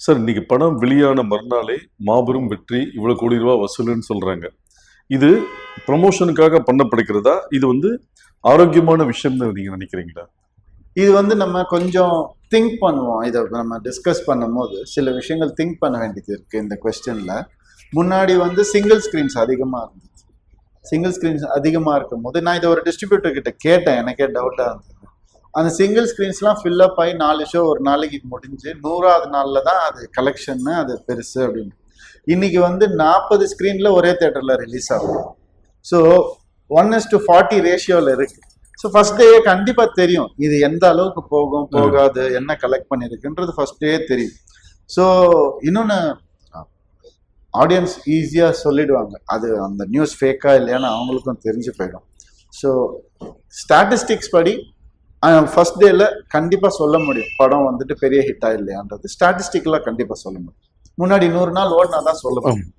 Sir இன்னைக்கு படம் வெளியான மறுநாளே மாபெரும் வெற்றி, இவ்வளவு கோடி ரூபாய் வசூலுன்னு சொல்றாங்க. இது ப்ரமோஷனுக்காக பண்ணப்படுகிறதா? இது ஆரோக்கியமான விஷயம்னு நீங்க நினைக்கிறீங்களா? இது நம்ம கொஞ்சம் திங்க் பண்ணுவோம். இதை நம்ம டிஸ்கஸ் பண்ணும்போது சில விஷயங்கள் திங்க் பண்ண வேண்டியது இருக்கு. இந்த கொஸ்டின்ல முன்னாடி சிங்கிள் ஸ்கிரீன்ஸ் அதிகமா இருந்தது. சிங்கிள் ஸ்கிரீன்ஸ் அதிகமா இருக்கும் போது நான் இதை ஒரு டிஸ்ட்ரிபியூட்டர் கிட்ட கேட்டேன். எனக்கே டவுட்டா இருந்தது. அந்த சிங்கிள் ஸ்கிரீன்ஸ்லாம் ஃபில்லப் ஆகி 4 ஷோ ஒரு நாளைக்கு முடிஞ்சு 100வது நாள்ல தான் அது கலெக்ஷன் அது பெருசு அப்படின்னு. இன்னைக்கு 40 ஸ்கிரீன்ல ஒரே தியேட்டர்ல ரிலீஸ் ஆகும். ஸோ 1:40 ரேஷியோல இருக்கு. ஸோ ஃபர்ஸ்ட் டே கண்டிப்பா தெரியும் இது எந்த அளவுக்கு போகும் போகாது, என்ன கலெக்ட் பண்ணிருக்குன்றது ஃபர்ஸ்ட் டே தெரியும். ஸோ இன்னொன்னு ஆடியன்ஸ் ஈஸியா சொல்லிடுவாங்க, அது அந்த நியூஸ் ஃபேக்கா இல்லையான்னு அவங்களுக்கும் தெரிஞ்சு போயிடும். ஸோ ஸ்டாட்டிஸ்டிக்ஸ் படி ஃபர்ஸ்ட் டேல கண்டிப்பா சொல்ல முடியும் படம் பெரிய ஹிட்டா இல்லையான்றது. ஸ்டாட்டிஸ்டிக்லாம் கண்டிப்பா சொல்ல முடியும். முன்னாடி 100 நாள் ஓடினா தான் சொல்ல முடியும்.